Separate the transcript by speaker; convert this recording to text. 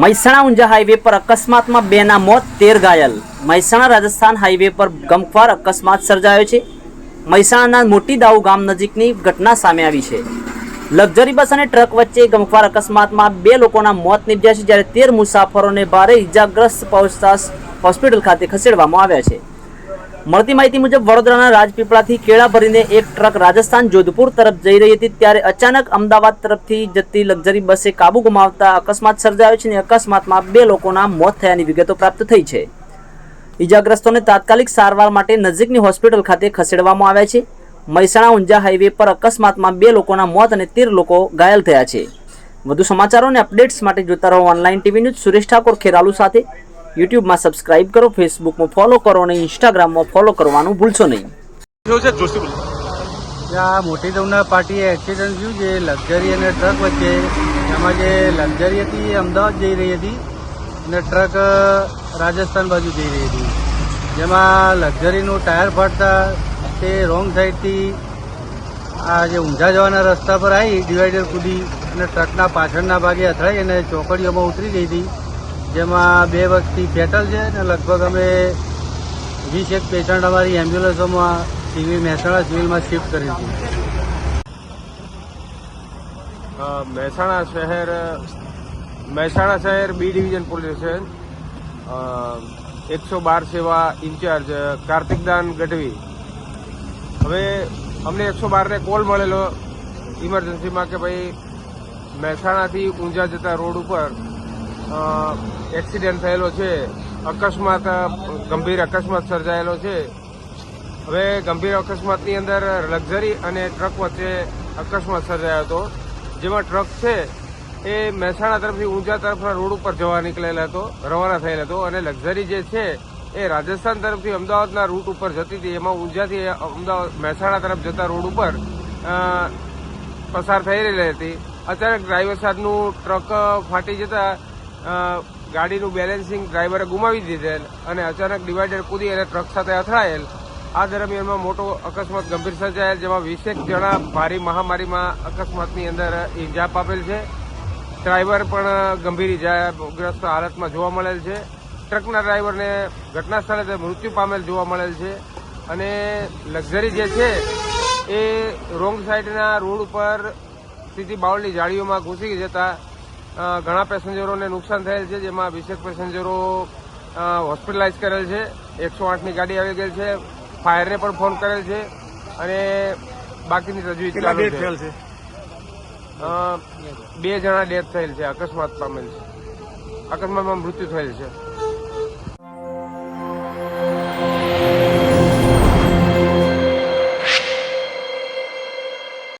Speaker 1: Mehsana Unjha highway પર અકસ્માતમાં 2 ના મોત 13 ઘાયલ। મહેસાણા રાજસ્થાન હાઈવે પર ગમખ્વાર અકસ્માત સર્જાયો છે। મહેસાણાના મોટી દાઉ ગામ નજીકની ઘટના સામે આવી છે। લક્ઝરી બસ અને ટ્રક વચ્ચે ગમખ્વાર અકસ્માતમાં 2 લોકોના મોત નીપજ્યા છે, જ્યારે 13 મુસાફરોને ભારે ઈજાગ્રસ્ત પહોંચતા હોસ્પિટલ ખાતે ખસેડવામાં આવ્યા છે। મળતી માહિતી મુજબ વડોદરાના રાજપીપળાથી કેળા ભરીને એક ટ્રક રાજસ્થાન જોધપુર તરફ જઈ રહી હતી, ત્યારે અચાનક અમદાવાદ તરફથી જતી લક્ઝરી બસે કાબુ ગુમાવતા અકસ્માત સર્જાયો છે અને અકસ્માતમાં 2 લોકોના મોત થયાની વિગતો પ્રાપ્ત થઈ છે। ઈજાગ્રસ્તોને તાત્કાલિક સારવાર માટે નજીકની હોસ્પિટલ ખાતે ખસેડવામાં આવ્યા છે। મહેસાણા ઊંઝા હાઈવે પર અકસ્માતમાં 2 લોકોના મોત અને 13 લોકો ઘાયલ થયા છે। વધુ સમાચારો અને અપડેટ્સ માટે જોતા રહો online TV news. Suresh Thakor Kheralu સાથે। યુટ્યુબમાં સબસ્ક્રાઇબ કરો, ફેસબુકમાં ફોલો કરો અને ઇન્સ્ટાગ્રામમાં ફોલો કરવાનું ભૂલશો નહીં।
Speaker 2: મોટી દઉના પાર્ટીએ એક્સિડન્ટ થયું છે લક્ઝરી અને ટ્રક વચ્ચે। એમાં જે લક્ઝરી હતી એ અમદાવાદ જઈ રહી હતી અને ટ્રક રાજસ્થાન બાજુ જઈ રહી હતી, જેમાં લક્ઝરીનું ટાયર ફાટતા તે રોંગ સાઈડથી આ જે ઊંઝા જવાના રસ્તા પર આવી ડિવાઈડર કૂદી અને ટ્રકના પાછળના ભાગે અથડાઈ અને ચોકડીઓમાં ઉતરી ગઈ હતી, જેમાં 2 વ્યક્તિ ફેટલ છે અને લગભગ અમે 20 પેશન્ટ અમારી એમ્બ્યુલન્સોમાં મહેસાણા સિવિલમાં શિફ્ટ કરી હતી।
Speaker 3: મહેસાણા શહેર બી ડિવિઝન પોલીસ સ્ટેશન 112 સેવા ઇન્ચાર્જ કાર્તિકદાન ગઢવી। હવે અમને 112 ને કોલ મળેલો ઇમરજન્સીમાં કે ભાઈ મહેસાણાથી ઊંઝા જતા રોડ ઉપર એક્સિડન્ટ થયેલો છે, અકસ્માત ગંભીર અકસ્માત સર્જાયેલો છે। હવે ગંભીર અકસ્માતની અંદર લક્ઝરી અને ટ્રક વચ્ચે અકસ્માત સર્જાયો હતો, જેમાં ટ્રક છે એ મહેસાણા તરફથી ઊંઝા તરફના રોડ ઉપર જવા નીકળેલા હતો, રવાના થયેલ હતો, અને લક્ઝરી જે છે એ રાજસ્થાન તરફથી અમદાવાદના રૂટ ઉપર જતી હતી। એમાં ઊંઝાથી અમદાવાદ મહેસાણા તરફ જતા રોડ ઉપર પસાર થઈ રહેલી હતી। અચાનક ડ્રાઈવર સાથનું ટ્રક ફાટી જતા ગાડીનું બેલેન્સિંગ ડ્રાઈવરે ગુમાવી દીધેલ અને અચાનક ડિવાઈડર કૂદી અને ટ્રક સાથે અથડાયેલ। આ દરમિયાનમાં મોટો અકસ્માત ગંભીર સર્જાયેલ, જેમાં 20 જણા ભારે મહામારીમાં અકસ્માતની અંદર ઈજા પામેલ છે। ડ્રાઈવર પણ ગંભીર ઈજાગ્રસ્ત હાલતમાં જોવા મળેલ છે। ટ્રકના ડ્રાઈવરને ઘટના સ્થળે મૃત્યુ પામેલ જોવા મળેલ છે, અને લક્ઝરી જે છે એ રોંગ સાઈડના રોડ ઉપર સીધી બાવળની જાળીઓમાં ઘૂસી જતા ઘણા પેસેન્જરોને નુકસાન થયેલ છે, જેમાં 20 પેસેન્જરો હોસ્પિટલાઇઝ કરેલ છે। 108ની ગાડી આવી ગયેલ છે, ફાયરને પણ ફોન કરેલ છે અને બાકીની તજવીજ ચાલુ છે। 2 જણા ડેથ થયેલ છે, અકસ્માત પામેલ છે, અકસ્માતમાં મૃત્યુ થયેલ છે।